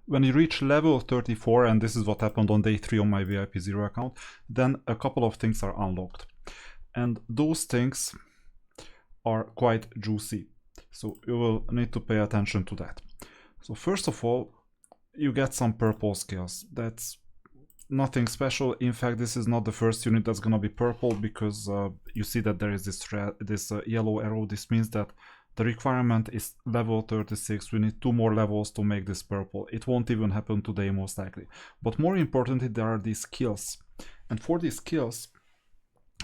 When you reach level 34, and this is what happened on day 3 on my VIP0 account, then a couple of things are unlocked. And those things are quite juicy. So you will need to pay attention to that. So first of all, you get some purple skills. That's nothing special. In fact, this is not the first unit that's gonna be purple, because you see that there is this yellow arrow. This means that the requirement is level 36. We need 2 more levels to make this purple. It won't even happen today, most likely. But more importantly, there are these skills. And for these skills,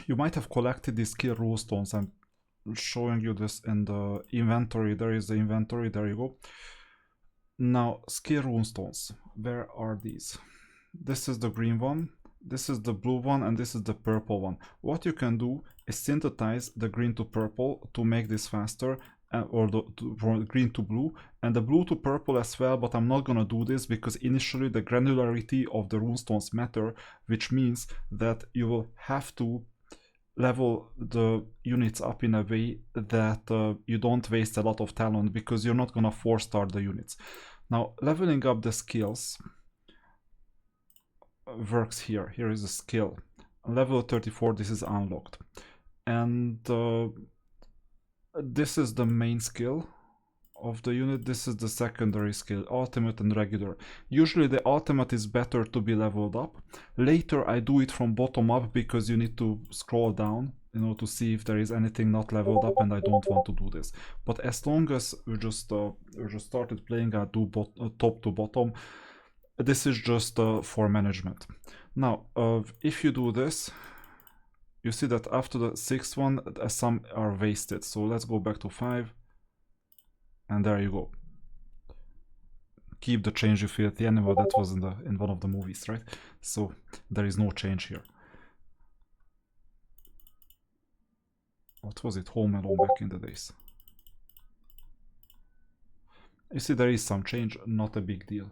you might have collected these skill rule stones. I'm showing you this in the inventory. There is the inventory. There you go. Now, skill rune stones. Where are these? This is the green one, this is the blue one, and this is the purple one. What you can do is synthesize the green to purple to make this faster, or from green to blue, and the blue to purple as well, but I'm not gonna do this because initially the granularity of the runestones matter, which means that you will have to level the units up in a way that you don't waste a lot of talent, because you're not gonna force start the units. Now, leveling up the skills works here. Here is a skill. Level 34, this is unlocked. And this is the main skill of the unit. This is the secondary skill, ultimate and regular. Usually the ultimate is better to be leveled up. Later I do it from bottom up, because you need to scroll down, you know, to see if there is anything not leveled up, and I don't want to do this. But as long as we just started playing, I do top to bottom. This is just for management. Now, if you do this, you see that after the 6th one, some are wasted. So let's go back to 5. And there you go. Keep the change you feel at the end. Well, that was in one of the movies, right? So there is no change here. What was it? Home Alone back in the days. You see, there is some change, not a big deal.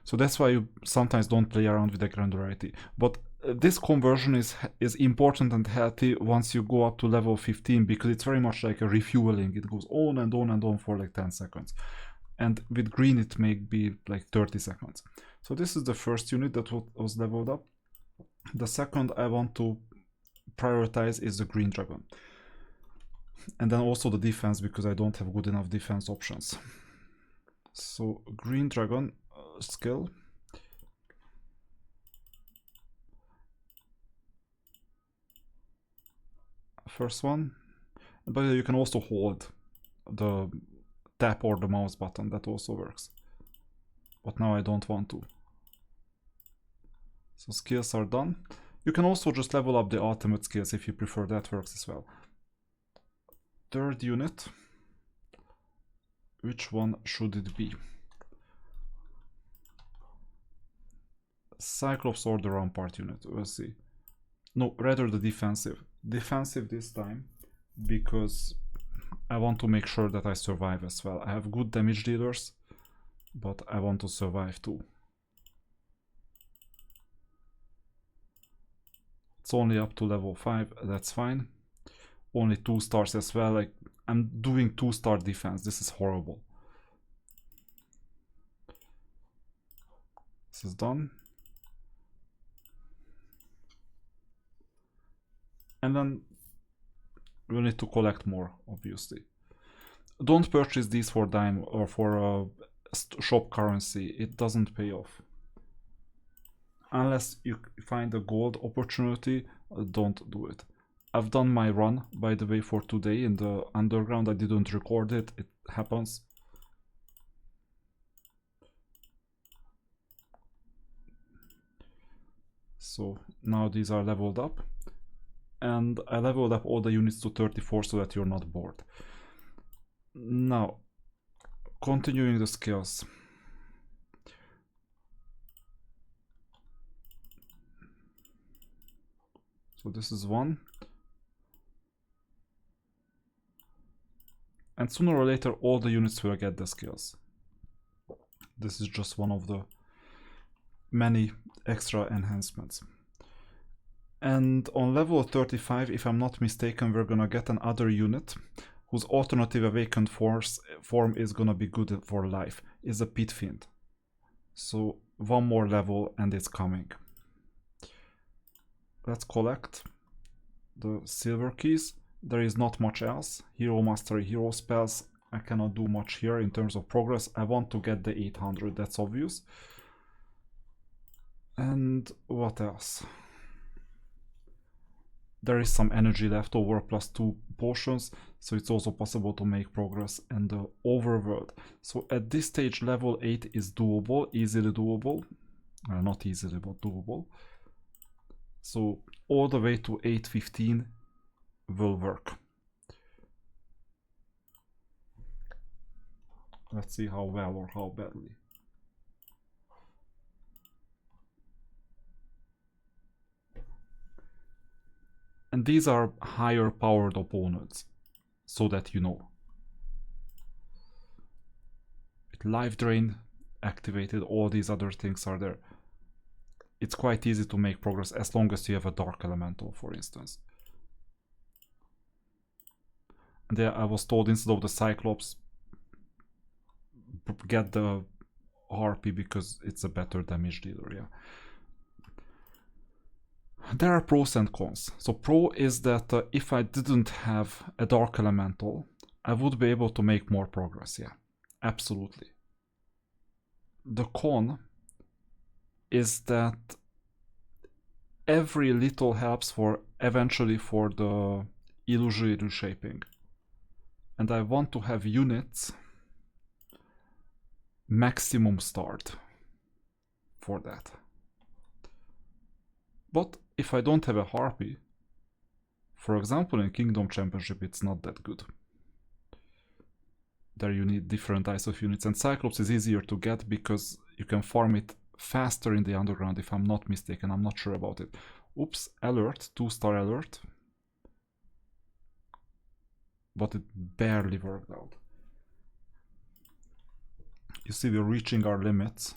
So that's why you sometimes don't play around with the granularity. But this conversion is important and healthy once you go up to level 15, because it's very much like a refueling. It goes on and on and on for like 10 seconds. And with green it may be like 30 seconds. So this is the first unit that was leveled up. The second I want to prioritize is the green dragon. And then also the defense, because I don't have good enough defense options. So green dragon skill. First one. But you can also hold the tap or the mouse button, that also works. But now I don't want to. So skills are done. You can also just level up the ultimate skills if you prefer, that works as well. Third unit. Which one should it be? Cyclops or the Rampart unit, we'll see. No, rather the defensive. Defensive this time, because I want to make sure that I survive as well. I have good damage dealers, but I want to survive too. It's only up to level 5, that's fine. Only 2 stars as well. Like, I'm doing 2-star defense. This is horrible. This is done. And then we'll need to collect more, obviously. Don't purchase these for dime or for shop currency. It doesn't pay off. Unless you find a gold opportunity, don't do it. I've done my run, by the way, for today in the underground. I didn't record it. It happens. So now these are leveled up. And I leveled up all the units to 34 so that you're not bored. Now, continuing the skills. So this is one. And sooner or later all the units will get the skills. This is just one of the many extra enhancements. And on level 35, if I'm not mistaken, we're gonna get another unit whose alternative awakened form is gonna be good for life. Is a Pit Fiend. So one more level and it's coming. Let's collect the silver keys. There is not much else. Hero mastery, hero spells. I cannot do much here in terms of progress. I want to get the 800, that's obvious. And what else? There is some energy left over plus 2 potions, so it's also possible to make progress in the overworld. So at this stage level 8 is doable, easily doable. Not easily, but doable. So all the way to 815 will work. Let's see how well or how badly. And these are higher powered opponents, so that you know. With life drain activated, all these other things are there. It's quite easy to make progress as long as you have a dark elemental, for instance. And there I was told, instead of the Cyclops, get the Harpy because it's a better damage dealer, yeah. There are pros and cons. So pro is that if I didn't have a dark elemental, I would be able to make more progress, yeah, absolutely. The con is that every little helps for eventually for the illusory reshaping. And I want to have units maximum start for that. But if I don't have a Harpy, for example in Kingdom Championship, it's not that good. There you need different types of units, and Cyclops is easier to get because you can farm it faster in the underground, if I'm not mistaken. I'm not sure about it. Oops, alert, 2-star alert. But it barely worked out. You see, we're reaching our limits.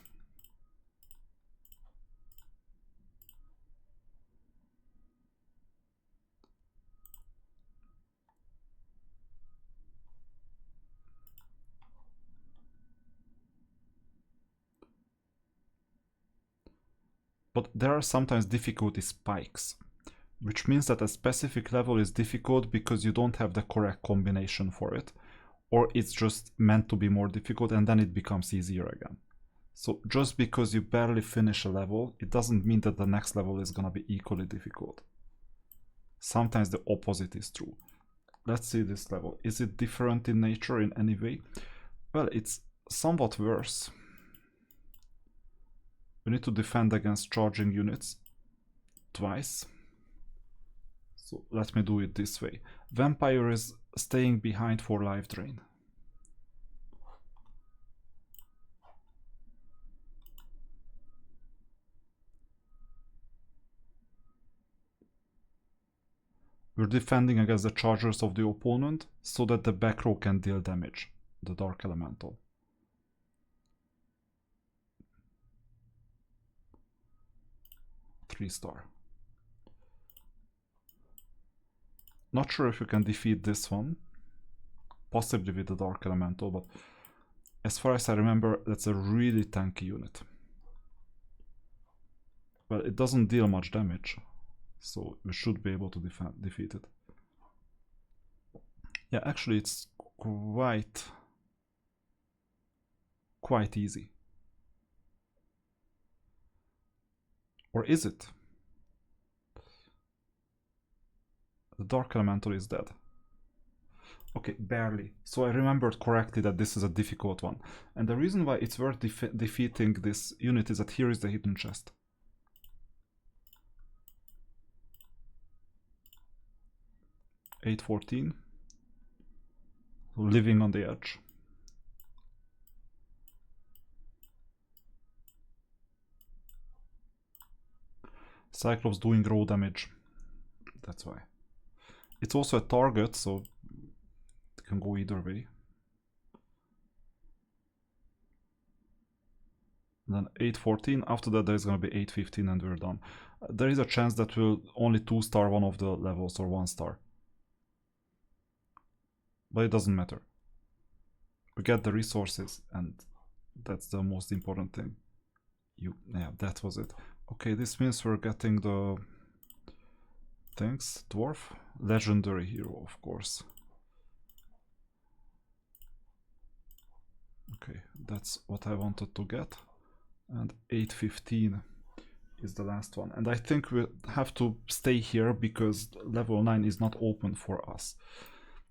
But there are sometimes difficulty spikes, which means that a specific level is difficult because you don't have the correct combination for it, or it's just meant to be more difficult and then it becomes easier again. So just because you barely finish a level, it doesn't mean that the next level is gonna be equally difficult. Sometimes the opposite is true. Let's see this level. Is it different in nature in any way? Well, it's somewhat worse. We need to defend against charging units twice. So let me do it this way. Vampire is staying behind for life drain. We're defending against the chargers of the opponent so that the back row can deal damage, the Dark Elemental. Three-star. Not sure if you can defeat this one, possibly with the Dark Elemental, but as far as I remember, that's a really tanky unit. Well, it doesn't deal much damage, so we should be able to defeat it. Yeah, actually it's quite easy. Or is it? The Dark Elemental is dead. Okay, barely. So I remembered correctly that this is a difficult one. And the reason why it's worth defeating this unit is that here is the hidden chest. $814. Living on the edge. Cyclops doing raw damage. That's why. It's also a target, so it can go either way. Then 814. After that, there's going to be 815, and we're done. There is a chance that we'll only 2-star one of the levels or 1-star. But it doesn't matter. We get the resources, and that's the most important thing. Yeah, that was it. Okay, this means we're getting the things. Dwarf, legendary hero, of course. Okay, that's what I wanted to get. And 815 is the last one. And I think we have to stay here because level 9 is not open for us.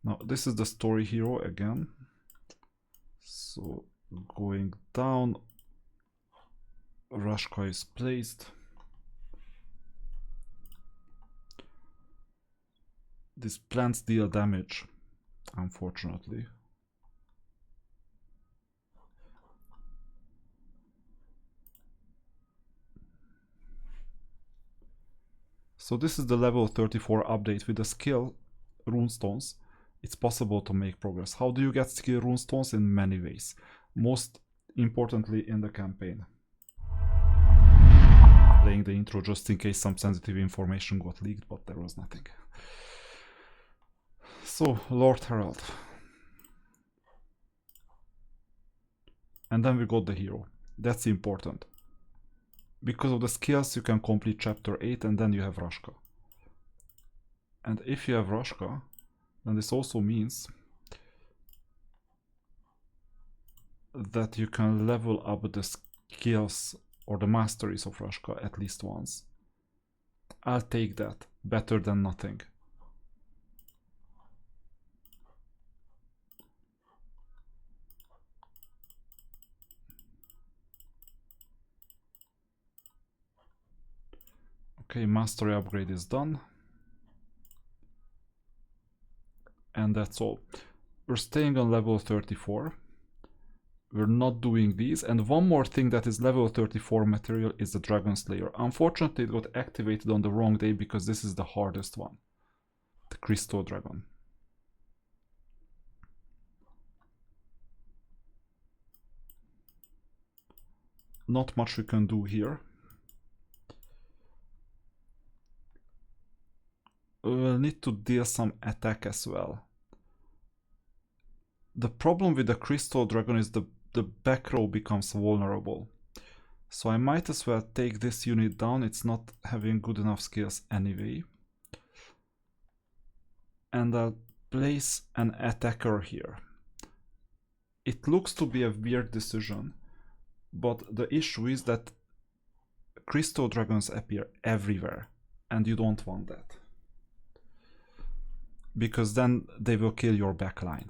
Now, this is the story hero again. So, going down, Rashka is placed. These plants deal damage, unfortunately. So this is the level 34 update with the skill runestones. It's possible to make progress. How do you get skill runestones? In many ways. Most importantly in the campaign. Playing the intro just in case some sensitive information got leaked, but there was nothing. So, Lord Herald. And then we got the hero. That's important. Because of the skills you can complete chapter 8 and then you have Rashka. And if you have Rashka, then this also means that you can level up the skills or the masteries of Rashka at least once. I'll take that. Better than nothing. Okay, mastery upgrade is done. And that's all. We're staying on level 34. We're not doing these. And one more thing that is level 34 material is the Dragon Slayer. Unfortunately, it got activated on the wrong day because this is the hardest one. The Crystal Dragon. Not much we can do here. We'll need to deal some attack as well. The problem with the Crystal Dragon is the back row becomes vulnerable. So I might as well take this unit down. It's not having good enough skills anyway. And I'll place an attacker here. It looks to be a weird decision, but the issue is that Crystal Dragons appear everywhere, and you don't want that. Because then they will kill your backline.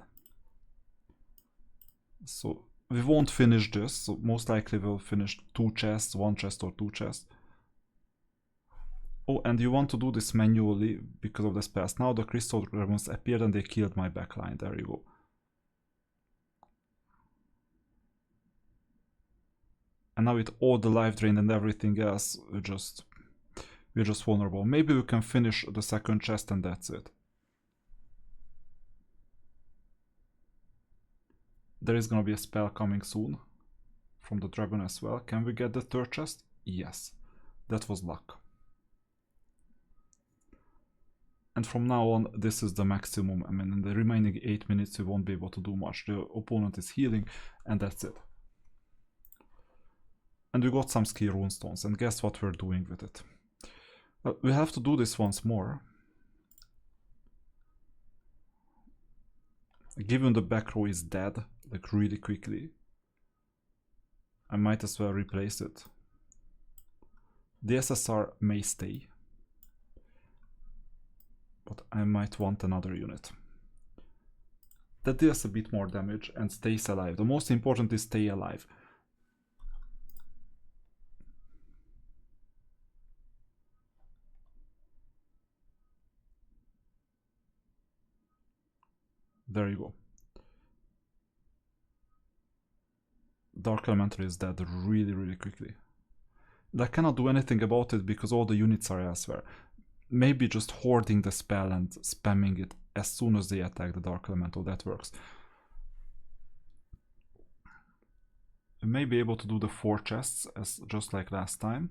So we won't finish this, so most likely we'll finish 2 chests, 1 chest or 2 chests. Oh, and you want to do this manually because of the spells. Now the Crystal Dragons appeared and they killed my backline. There you go. And now with all the life drain and everything else, we're just vulnerable. Maybe we can finish the second chest and that's it. There is gonna be a spell coming soon from the dragon as well. Can we get the third chest? Yes. That was luck. And from now on, this is the maximum. I mean, in the remaining 8 minutes, we won't be able to do much. The opponent is healing, and that's it. And we got some skill runestones, and guess what we're doing with it? We have to do this once more. Given the back row is dead, like really quickly, I might as well replace it. The SSR may stay, but I might want another unit that deals a bit more damage and stays alive. The most important is stay alive. There you go. Dark Elemental is dead really quickly. And I cannot do anything about it because all the units are elsewhere. Maybe just hoarding the spell and spamming it as soon as they attack the Dark Elemental, that works. We may be able to do the 4 chests as just like last time.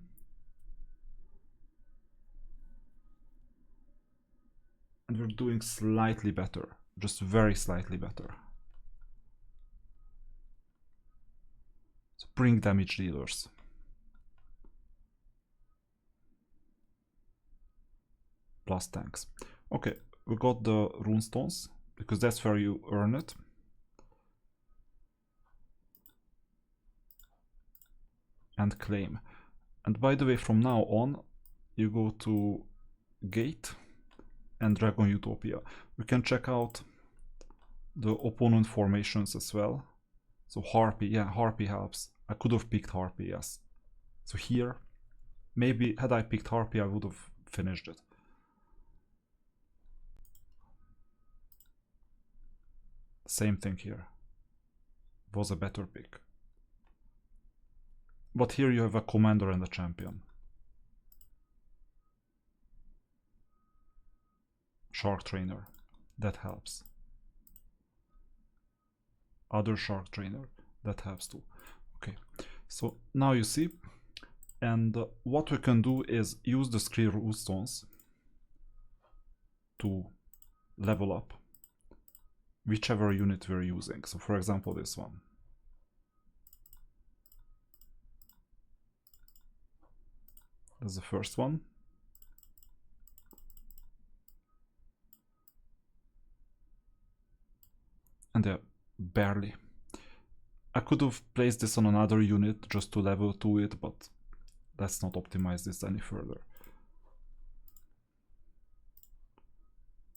And we're doing slightly better. Just very slightly better. So bring damage dealers. plus tanks. Okay, we got the runestones because that's where you earn it. And claim. And by the way, from now on, you go to Gate and Dragon Utopia. We can check out the opponent formations as well. So Harpy, yeah, Harpy helps. I could have picked Harpy, yes. So here, maybe had I picked Harpy, I would have finished it. Same thing here. Was a better pick. But here you have a commander and a champion. Shark trainer, that helps. Other shark trainer, that helps too. Okay, so now you see, and what we can do is use the Scree Runestones to level up whichever unit we're using. So for example, this one. That's the first one. And yeah, barely. I could have placed this on another unit just to level to it, but let's not optimize this any further.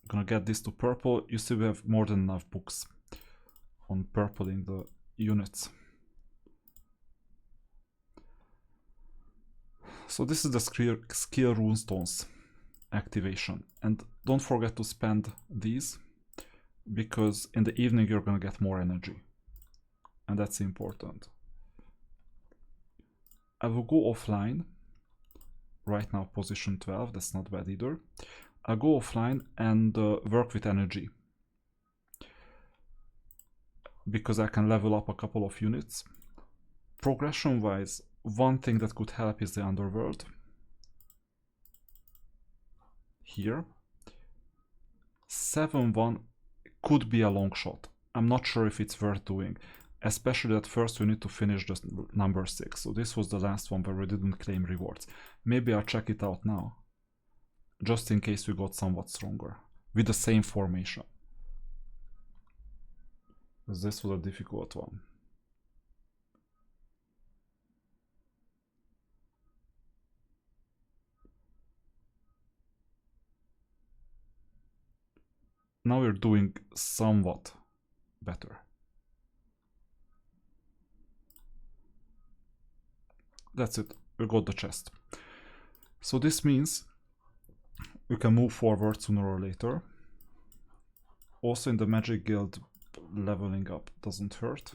I'm gonna get this to purple. You see we have more than enough books on purpling the units. So this is the skill runestones activation, and don't forget to spend these because in the evening you're gonna get more energy, and that's important. I will go offline right now, position 12, that's not bad either. I'll go offline and work with energy because I can level up a couple of units. Progression wise, one thing that could help is the underworld. Here 7-1 could be a long shot. I'm not sure if it's worth doing, especially at first we need to finish just number 6. So this was the last one where we didn't claim rewards. Maybe I'll check it out now, just in case we got somewhat stronger with the same formation, because this was a difficult one. Now we're doing somewhat better. That's it, we got the chest. So this means we can move forward sooner or later. Also in the Magic Guild, leveling up doesn't hurt.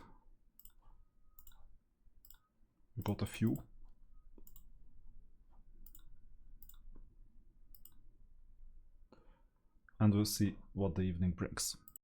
We got a few. And we'll see what the evening brings.